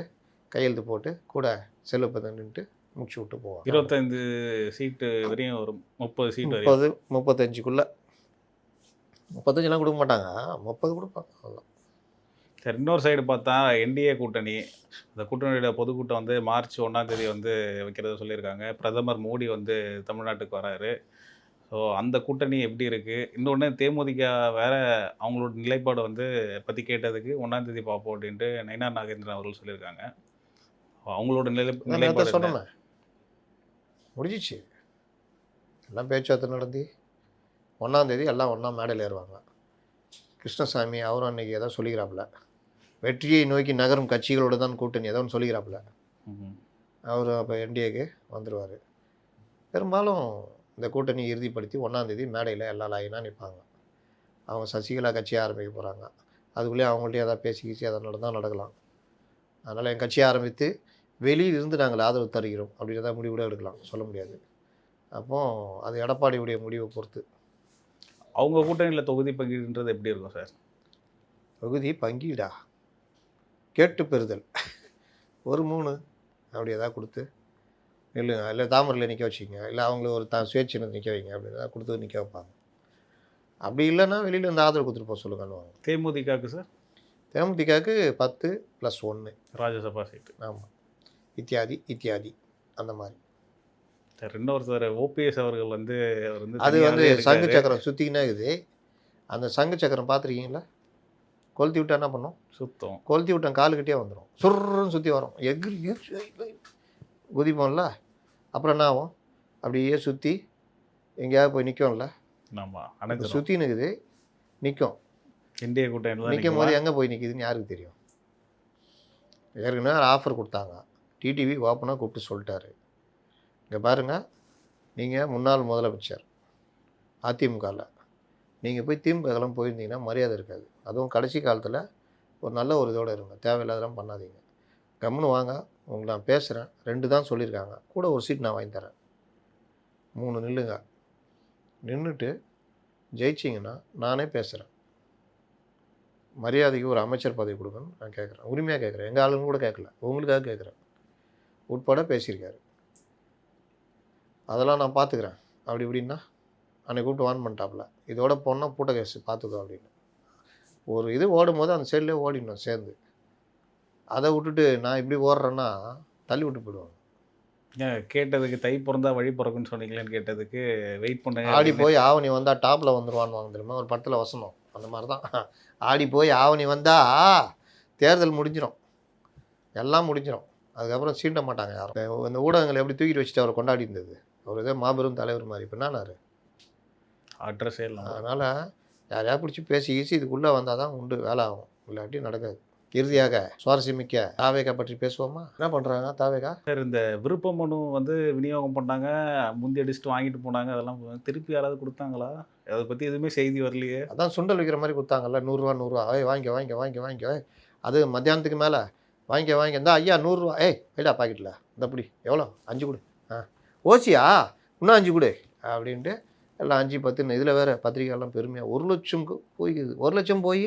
கையெழுத்து போட்டு கூட செல்வப்பதன் நின்றுட்டு முடிச்சு விட்டு போவாங்க. 25 சீட்டு வரையும் ஒரு 30 சீட்டு 35க்குள்ளே 35 கொடுக்க மாட்டாங்க, 30 கொடுப்பாங்க அவ்வளோ. சரி, இன்னொரு சைடு பார்த்தா என்டிஏ கூட்டணி, அந்த கூட்டணியோட பொதுக்கூட்டம் வந்து மார்ச் 1ஆம் தேதி வந்து வைக்கிறத சொல்லியிருக்காங்க. பிரதமர் மோடி வந்து தமிழ்நாட்டுக்கு வராரு. ஸோ அந்த கூட்டணி எப்படி இருக்குது? இன்னொன்று தேமுதிக வேறு அவங்களோட நிலைப்பாடு வந்து பற்றி கேட்டதுக்கு 1ஆம் தேதி பார்ப்போம் அப்படின்ட்டு நயினார் நாகேந்திரன் அவர்கள் சொல்லியிருக்காங்க. அவங்களோட நிலைப்பாடு சொன்னேன், முடிஞ்சிச்சு. எல்லாம் பேச்சுவார்த்தை நடந்து 1ஆம் தேதி எல்லாம் ஒன்றா மேடையில் ஏறுவாங்க. கிருஷ்ணசாமி அவரும் அன்றைக்கி ஏதோ சொல்லிக்கிறாப்புல, வெற்றியை நோக்கி நகரும் கட்சிகளோடு தான் கூட்டணி ஏதோ ஒன்று சொல்லிக்கிறாப்புல. அவர் அப்போ என்டிஏக்கு வந்துடுவார். பெரும்பாலும் இந்த கூட்டணி இறுதிப்படுத்தி 1ஆம் தேதி மேடையில் எல்லா லாயினாக நிற்பாங்க. அவங்க சசிகலா கட்சியை ஆரம்பிக்க போகிறாங்க. அதுக்குள்ளேயே அவங்கள்ட்டையும் எதாவது பேசி அதை நடக்கலாம். அதனால் என் கட்சியை ஆரம்பித்து வெளியில் இருந்து நாங்கள் ஆதரவு தருகிறோம் அப்படின்னு தான் முடிவு கூட எடுக்கலாம், சொல்ல முடியாது. அப்போது அது எடப்பாடியுடைய முடிவை பொறுத்து. அவங்க கூட்டணியில் தொகுதி பங்கீடுன்றது எப்படி இருக்கும் சார்? தொகுதி பங்கீடா, கேட்டு பெறுதல், ஒரு 3 அப்படி எதாவது கொடுத்து இல்லைங்க, இல்லை தாமரையில் நிற்க வச்சிங்க, இல்லை அவங்கள ஒரு சுயேட்சணத்தை நிற்க வைங்க அப்படின்னு கொடுத்து நிற்க வைப்பாங்க. அப்படி இல்லைன்னா வெளியில் இருந்து ஆதரவு கொடுத்துட்டு போக சொல்லுங்கன்னுவாங்க. தேமுதிகக்கு சார்? தேமுதிகக்கு 10+1 ராஜ்யசபா சீட்டு. ஆமாம், இத்தியாதி அந்த மாதிரி. சார் இன்னொருத்தர் ஓபிஎஸ் அவர்கள் வந்து அவர் வந்து அது வந்து தனியாவே சங்கு இருக்காரு. சக்கரம் சுற்றிக்கினே இருக்குது. அந்த சங்கு சக்கரம் பார்த்துருக்கீங்களா? கொளுத்தி விட்டா என்ன பண்ணும்? சுத்தம். கொளுத்தி விட்டேன் காலுக்கிட்டே வந்துடும். சுருன்னு சுற்றி வரும். எகிரி குதிப்போம்ல. அப்புறம் என்ன ஆகும்? அப்படியே சுற்றி எங்கேயாவது போய் நிற்கும்ல. ஆமா. இப்போ அணைஞ்சிரும். சுற்றி நிற்குது, நிற்கும். இந்திய கூட்டணியில் தான் நிற்கும் போது எங்கே போய் நிற்குதுன்னு யாருக்கு தெரியும்? ஏற்கனவே ஆஃபர் கொடுத்தாங்க. டிடிவி ஓப்பனாக கூப்பிட்டு சொல்லிட்டாரு, இங்கே பாருங்கள், நீங்கள் முன்னாள் முதலமைச்சர் அதிமுகவில், நீங்கள் போய் திமுகலாம் போயிருந்தீங்கன்னா மரியாதை இருக்காது. அதுவும் கடைசி காலத்தில் ஒரு நல்ல ஒரு இதோடு இருங்க, தேவையில்லாதெல்லாம் பண்ணாதீங்க, கம்முன்னு வாங்க, உங்களை நான் பேசுகிறேன், 2 தான் சொல்லியிருக்காங்க, கூட ஒரு சீட் நான் வாங்கி தரேன், 3 நில்லுங்க, நின்றுட்டு ஜெயிச்சிங்கன்னா நானே பேசுகிறேன், மரியாதைக்கு ஒரு அமைச்சர் பதவி கொடுங்கன்னு நான் கேட்குறேன், உரிமையாக கேட்குறேன், எங்கள் ஆளுங்க கூட கேட்கல, உங்களுக்காக கேட்குறேன் உட்பட பேசியிருக்காரு. அதெல்லாம் நான் பார்த்துக்கிறேன் அப்படி இப்படின்னா அன்னைக்கு கூப்பிட்டு வான் பண்ணிட்டாப்புல, இதோட போனால் பூட்ட கேஸு பார்த்துக்கோ அப்படின்னு. ஒரு இது ஓடும் போது அந்த சைட்லேயே ஓடிடணும் சேர்ந்து. அதை விட்டுட்டு நான் இப்படி ஓடுறேன்னா தள்ளி விட்டு போயிடுவாங்க. ஏன் கேட்டதுக்கு தை பிறந்தா வழி பிறக்குன்னு சொன்னீங்களேன்னு கேட்டதுக்கு வெயிட் பண்ணுங்க ஆடி அப்படின்னு. போய் ஆவணி வந்தால் டாப்பில் வந்துடுவான்னு வாங்க தெரியுமா, ஒரு படத்தில் வசனம் அந்த மாதிரி தான். ஆடி போய் ஆவணி வந்தால் தேர்தல் முடிஞ்சிடும், எல்லாம் முடிஞ்சிடும், அதுக்கப்புறம் சீண்ட மாட்டாங்க யாரும். இந்த ஊடகங்களை எப்படி தூக்கிட்டு வச்சுட்டு அவரை கொண்டாடி இருந்தது, அவர் இதே மாபெரும் தலைவர் மாதிரி. இப்போ என்னாரு? அட்ரஸே இல்லாமல். அதனால் யாரையா பிடிச்சி பேசி ஈசி இதுக்குள்ளே வந்தால் தான் உண்டு, வேலை ஆகும், இல்லாட்டி நடக்காது. இறுதியாக சுவாரஸ்யமிக்க தாவேகா பற்றி பேசுவோமா? என்ன பண்ணுறாங்க தாவேகா? சார் இந்த விருப்ப மனு வந்து விநியோகம் பண்ணாங்க, முந்தி அடிச்சுட்டு வாங்கிட்டு போனாங்க, அதெல்லாம் திருப்பி யாராவது கொடுத்தாங்களா? அதை பற்றி எதுவுமே செய்தி வரலையே. அதான் சுண்டல் விற்கிற மாதிரி கொடுத்தாங்கல்ல, 100 ரூபா, ஏய் வாங்கிக்க, அது மத்தியானத்துக்கு மேலே வாங்கிக்க, இந்த ஐயா 100 ரூபா, ஏய் வைடா பாக்கெட்டில், இந்த அப்படி எவ்வளோ 5 கொடு, ஓசியா இன்னும் 5 கொடு அப்படின்ட்டு எல்லாம் 5, 10. இதில் வேறு பத்திரிக்கைலாம் பெருமையாக 1 லட்சம் போய்க்குது. 1 லட்சம் போய்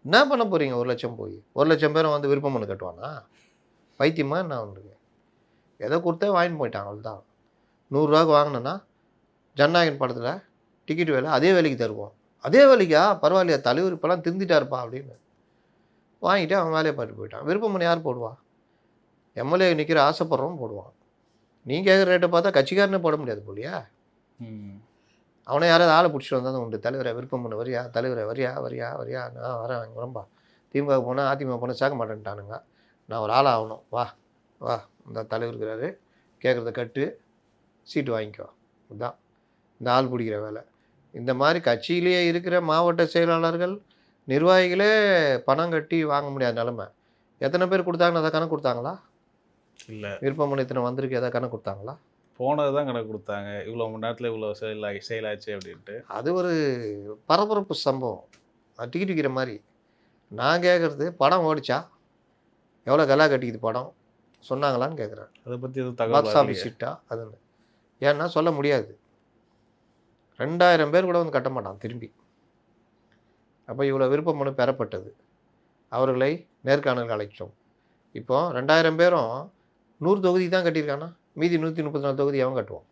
என்ன பண்ண போகிறீங்க? 1 லட்சம் போய் 1 லட்சம் பேரும் வந்து விருப்பம் மனு கட்டுவானா? பைத்தியமா என்ன அவனுக்கு? எதை கொடுத்தே வாங்கிட்டு போயிட்டாங்க, அவ்வளோதான். 100 ரூபாய்க்கு வாங்கினேன்னா ஜனநாயகன் படத்தில் டிக்கெட் வேலை அதே வேலைக்கு தருவோம், அதே வேலைக்கா பரவாயில்லையா, தலைவர் இப்போலாம் திருந்திட்டாருப்பா அப்படின்னு வாங்கிட்டு அவன் வேலையை பார்த்து போயிட்டான். விருப்பம் மனு யார் போடுவா? எம்எல்ஏ நிற்கிற ஆசைப்படுறவன் போடுவான். நீங்கள் கேட்குற ரேட்டை பார்த்தா கட்சிக்காரனே போட முடியாது போலியா? அவனை யாராவது ஆளை பிடிச்சிட்டு வந்தால் தான் உண்டு. தலைவரை விருப்பம் பண்ண வரியா, தலைவரை வரியா, நான் வரேன், வரம்பா, திமுக போனால் அதிமுக போனால் சேர்க்க மாட்டேன்ட்டானுங்க, நான் ஒரு ஆளாக ஆகணும், வா இந்த தலைவர் இருக்கிறாரு, கேட்குறத கட்டு, சீட்டு வாங்கிக்கோ, இதுதான் இந்த ஆள் பிடிக்கிற வேலை. இந்த மாதிரி கட்சியிலேயே இருக்கிற மாவட்ட செயலாளர்கள், நிர்வாகிகளே பணம் கட்டி வாங்க முடியாத நிலமை. எத்தனை பேர் கொடுத்தாங்கன்னு அதை கணக்கு கொடுத்தாங்களா? இல்லை, விருப்பம் மனு இத்தனை வந்திருக்கு, எதாவது கணக்கு கொடுத்தாங்களா? போனது தான் கணக்கு கொடுத்தாங்க, இவ்வளோ மணி நேரத்தில் இவ்வளோ செயலாச்சு அப்படின்ட்டு. அது ஒரு பரபரப்பு சம்பவம், டிக்கெட் விற்கிற மாதிரி. நான் கேட்குறது, படம் ஓடிச்சா, எவ்வளோ கலா கட்டிக்குது படம் சொன்னாங்களான்னு கேட்குறேன். அதை பற்றி எதுவும் பாக்ஸ் தகவல் ஆஃபீஸ் ஹிட்டா அதுன்னு? ஏன்னா சொல்ல முடியாது. 2000 பேர் கூட வந்து கட்ட மாட்டான் திரும்பி. அப்போ இவ்வளோ விருப்ப மனு பெறப்பட்டது, அவர்களை நேர்காணல் அழைச்சோம். இப்போ 2000 பேரும் 100 தொகுதி தான் கட்டியிருக்கானா, மீதி 134 தொகுதி அவன் கட்டுவான்.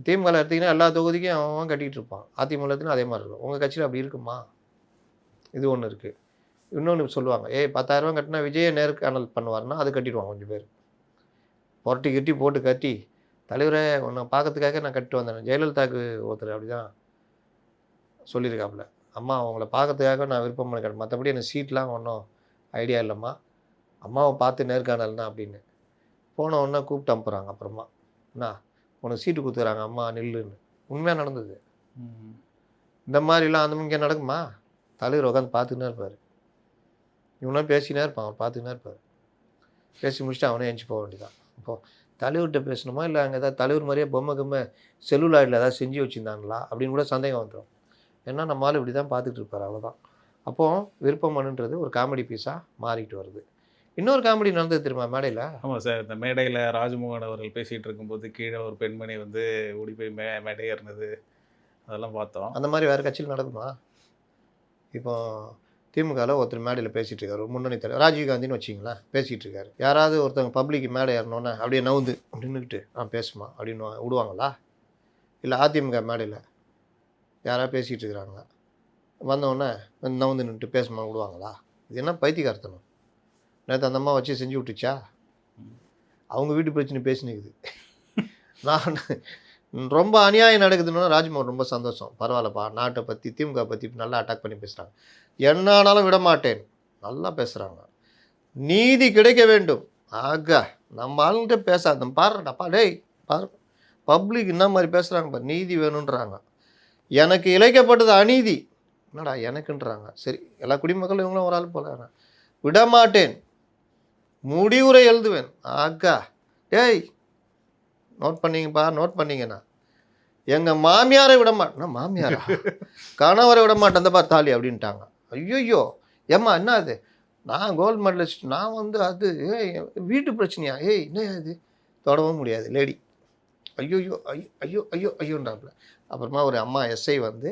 திமுக எடுத்திங்கன்னா எல்லா தொகுதிக்கும் அவன் கட்டிகிட்டு இருப்பான். அதிமுகத்துலையும் அதே மாதிரி இருக்கும். உங்கள் கட்சியில் அப்படி இருக்குமா? இது ஒன்று இருக்குது. இன்னொன்று சொல்லுவாங்க, 10,000 ரூபா கட்டினா விஜயை நேர்காணல் பண்ணுவார்னா அது கட்டிடுவாங்க கொஞ்சம் பேர். புரட்டி போட்டு கட்டி, தலைவரை உன்னை பார்க்கறதுக்காக நான் கட்டிட்டு வந்தேன். ஜெயலலிதாவுக்கு ஒருத்தர் அப்படி தான் சொல்லியிருக்காப்புல, அம்மா அவங்கள பார்க்கறதுக்காக நான் விருப்பம் பண்ண கட்டேன், மற்றபடி எனக்கு சீட்லாம் ஒன்றும் ஐடியா இல்லைம்மா, அம்மாவை பார்த்து நேர்காணல்னா அப்படின்னு. போன உடனே கூப்பிட்டு அனுப்புகிறாங்க. அப்புறமா என்ன உனக்கு சீட்டு கொடுத்துறாங்க, அம்மா நில்லுன்னு. உண்மையாக நடந்தது. இந்த மாதிரிலாம் அந்த இங்கே நடக்குமா? தலைவர் உட்காந்து பார்த்துக்கினே இருப்பார், இவனா பேசினே இருப்பான், அவர் பார்த்துக்கினே இருப்பார். பேசி முடிச்சுட்டு அவனே எழுந்துச்சி போக வேண்டியதான். இப்போது தலைவர்கிட்ட பேசணுமா, இல்லை அங்கே ஏதாவது தலைவர் மாதிரியே பொம்மை செல்லுலாய்டில் ஏதாவது செஞ்சு வச்சுருந்தாங்களா அப்படின்னு கூட சந்தேகம் வந்துடும். ஏன்னா நம்மளால் இப்படி தான் பார்த்துட்டு இருப்பார், அவ்வளோதான். அப்போது விருப்பம் மனுன்றது ஒரு காமெடி பீஸாக மாறிட்டு வருது. இன்னொரு காமெடி நடந்தது தெரியுமா மேடையில்? ஆமாம் சார், இந்த மேடையில் ராஜ்மோகன் அவர்கள் பேசிகிட்டு இருக்கும்போது கீழே ஒரு பெண்மணி வந்து ஓடி போய் மேடை ஏறினது, அதெல்லாம் பார்த்தோம். அந்த மாதிரி வேறு கட்சியில் நடக்குமா? இப்போ திமுகவில் ஒருத்தர் மேடையில் பேசிகிட்டு இருக்காரு, ஒரு முன்னணி தலைவர் ராஜீவ்காந்தின்னு வச்சிங்களேன், பேசிகிட்டு இருக்காரு. யாராவது ஒருத்தவங்க பப்ளிக் மேடை ஏறினோன்னே அப்படியே நவுந்து அப்படின்னுக்கிட்டு பேசுமா அப்படின்னு விடுவாங்களா? இல்லை அதிமுக மேடையில் யாராவது பேசிகிட்டு இருக்கிறாங்க, வந்தோடனே நவுந்து நின்றுட்டு பேசுமா விடுவாங்களா? இது என்ன பைத்தியக்காரத்தனம்? நேற்று அந்த அம்மா வச்சு செஞ்சு விட்டுச்சா? அவங்க வீட்டு பிரச்சனை பேசினுக்குது. நான் ரொம்ப அநியாயம் நடக்குதுன்னா ராஜ்மோகன் ரொம்ப சந்தோஷம். பரவாயில்லப்பா, நாட்டை பற்றி திமுக பற்றி நல்லா அட்டாக் பண்ணி பேசுகிறாங்க. என்ன ஆனாலும் விட மாட்டேன், நல்லா பேசுகிறாங்க. நீதி கிடைக்க வேண்டும். ஆகா, நம்ம ஆளுங்கிட்ட பேசாத பாருடாப்பா, டேய் பாரு, பப்ளிக் என்ன மாதிரி பேசுகிறாங்க பாரு, நீதி வேணுன்றாங்க. எனக்கு இழைக்கப்பட்டது அநீதி, என்னடா எனக்குன்றாங்க. சரி, எல்லா குடிமக்களும் இவங்களும் ஒரு ஆள் போல, விடமாட்டேன், முடிவுரை எழுதுவேன். ஆகா, டேய் நோட் பண்ணிங்கப்பா, நோட் பண்ணிங்கண்ணா. எங்கள் மாமியாரை விட மாட்டேன். மாமியாரா? கணவரை விட மாட்டேன், அந்த பார் தாலி அப்படின்ட்டாங்க. ஐயோ ஏம்மா என்ன அது? நான் கோல்டு மெடலிஸ்ட், நான் வந்து அது வீட்டு பிரச்சனையா? ஏய் என்ன இது? தொடவும் முடியாது லேடி. ஐயோ ஐயோ ஐயோ ஐயோன்றாப்புல. அப்புறமா ஒரு அம்மா எஸ்ஐ வந்து,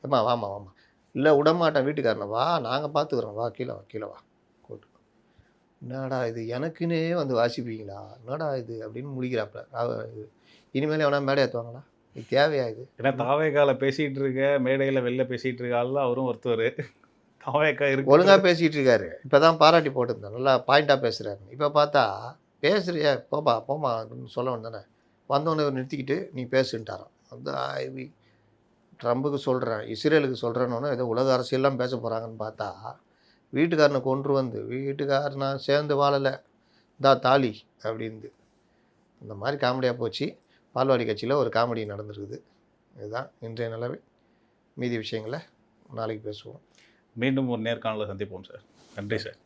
ஏம்மா வாமா வாமா. இல்லை விடமாட்டேன் வீட்டுக்காரனை, வா நாங்கள் பார்த்துக்குறோம், வா கீழே வா கீழே வா கூட்டு. என்னடா இது, எனக்குன்னே வந்து வாசிப்பீங்களா, என்னடா இது அப்படின்னு முடிக்கிறாப்புல. இனிமேல் எவனா மேடை ஏற்றுவாங்களா? இது தேவையா இது? ஏன்னா தாவேக்கால பேசிகிட்டு இருக்க, மேடையில் வெளில பேசிகிட்டு இருக்க ஆள் அவரும் ஒருத்தர். தாவேக்கா இருக்கு ஒழுங்காக பேசிகிட்டு இருக்காரு. இப்போ தான் பாராட்டி போட்டிருந்தேன், நல்லா பாயிண்ட்டாக பேசுகிறாரு. இப்போ பார்த்தா பேசுறியா போப்பா போமா அப்படின்னு சொல்ல வேண்டியதானே, வந்தோடனே நிறுத்திக்கிட்டு நீ பேசுன்ட்டாரான். அந்த ட்ரம்புக்கு சொல்கிறேன், இஸ்ரேலுக்கு சொல்கிறேன்னு ஏதோ உலக அரசியல்லாம் பேச போகிறாங்கன்னு பார்த்தா, வீட்டுக்காரனை கொன்று வந்து வீட்டுக்காரனா சேர்ந்து வாழலை, இந்தா தாலி அப்படின்து. இந்த மாதிரி காமெடியாக போச்சு. பால்வாடி கட்சியில் ஒரு காமெடி நடந்துருக்குது. இதுதான் இன்றைய நிலவை. மீதி விஷயங்களை நாளைக்கு பேசுவோம். மீண்டும் ஒரு நேர்காணலை சந்திப்போம் சார். நன்றி சார்.